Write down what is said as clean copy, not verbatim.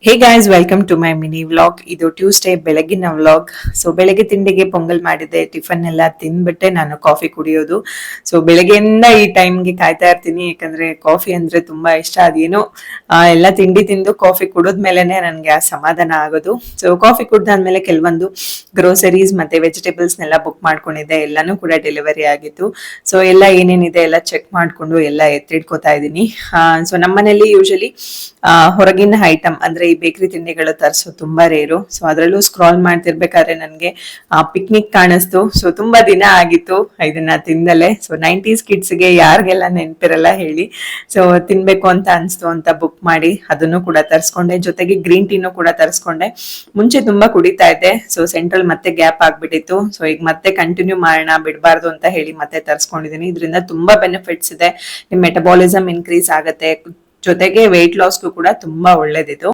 Hey guys, welcome to my mini vlog. ಇದು Tuesday ಬೆಳಗಿನ ವ್ಲಾಗ್. ಸೊ ಬೆಳಗ್ಗೆ ತಿಂಡಿಗೆ ಪೊಂಗಲ್ ಮಾಡಿದೆ, ಟಿಫನ್ ಎಲ್ಲ ತಿಂದ್ಬಿಟ್ಟೆ ನಾನು ಕಾಫಿ ಕುಡಿಯೋದು. ಸೊ ಬೆಳಗ್ಗೆಯಿಂದ ಈ ಟೈಮ್ಗೆ ಕಾಯ್ತಾ ಇರ್ತೀನಿ, ಯಾಕಂದ್ರೆ ಕಾಫಿ ಅಂದ್ರೆ ತುಂಬಾ ಇಷ್ಟ. ಅದೇನೋ ಎಲ್ಲ ತಿಂಡಿ ತಿಂದು ಕಾಫಿ ಕುಡಿದ್ಮೇಲೆನೆ ನನ್ಗೆ ಆ ಸಮಾಧಾನ ಆಗೋದು. ಸೊ ಕಾಫಿ ಕುಡ್ದಾದ್ಮೇಲೆ ಕೆಲವೊಂದು ಗ್ರೋಸರೀಸ್ ಮತ್ತೆ ವೆಜಿಟೇಬಲ್ಸ್ನೆಲ್ಲ ಬುಕ್ ಮಾಡ್ಕೊಂಡಿದ್ದೆ, ಎಲ್ಲಾನು ಕೂಡ ಡೆಲಿವರಿ ಆಗಿತ್ತು. ಸೊ ಎಲ್ಲ ಏನೇನಿದೆ ಎಲ್ಲ ಚೆಕ್ ಮಾಡ್ಕೊಂಡು ಎಲ್ಲ ಎತ್ತಿಡ್ಕೋತಾ ಇದ್ದೀನಿ. ಸೊ ನಮ್ಮನೇಲಿ ಯೂಶಲಿ ಹೊರಗಿನ ಐಟಮ್ ಅಂದ್ರೆ ಈ ಬೇಕರಿ ತಿಂಡಿಗಳು ತರಿಸೋ ತುಂಬಾ ರೇರು. ಸೊ ಅದ್ರಲ್ಲೂ ಸ್ಕ್ರಾಲ್ ಮಾಡ್ತಿರ್ಬೇಕಾದ್ರೆ ನನ್ಗೆ ಪಿಕ್ನಿಕ್ ಕಾಣಿಸ್ತು. ಸೊ ತುಂಬಾ ದಿನ ಆಗಿತ್ತು ಇದನ್ನ ತಿಂದಲೆ. ಸೊ 90s ಕಿಡ್ಸ್ಗೆ ಯಾರಿಗೆಲ್ಲ ನೆನ್ಪಿರಲ್ಲ ಹೇಳಿ. ಸೊ ತಿನ್ಬೇಕು ಅಂತ ಅನ್ಸ್ತು ಅಂತ ಬುಕ್ ಮಾಡಿ ಅದನ್ನು ಕೂಡ ತರಿಸ್ಕೊಂಡೆ. ಜೊತೆಗೆ ಗ್ರೀನ್ ಟೀನು ಕೂಡ ತರಿಸ್ಕೊಂಡೆ. ಮುಂಚೆ ತುಂಬಾ ಕುಡಿತಾ ಇದ್ದೆ, ಸೊ ಸೆಂಟ್ರಲ್ ಮತ್ತೆ ಗ್ಯಾಪ್ ಆಗ್ಬಿಟ್ಟಿತ್ತು. ಸೊ ಈಗ ಮತ್ತೆ ಕಂಟಿನ್ಯೂ ಮಾಡೋಣ, ಬಿಡಬಾರ್ದು ಅಂತ ಹೇಳಿ ಮತ್ತೆ ತರಿಸ್ಕೊಂಡಿದೀನಿ. ಇದರಿಂದ ತುಂಬಾ ಬೆನಿಫಿಟ್ಸ್ ಇದೆ. ನಿಮ್ ಮೆಟಬಾಲಿಸಮ್ ಇನ್ಕ್ರೀಸ್ ಆಗುತ್ತೆ, ಜೊತೆಗೆ ವೆಯ್ಟ್ ಲಾಸ್ಗೂ ಕೂಡ ತುಂಬಾ ಒಳ್ಳೇದಿದು.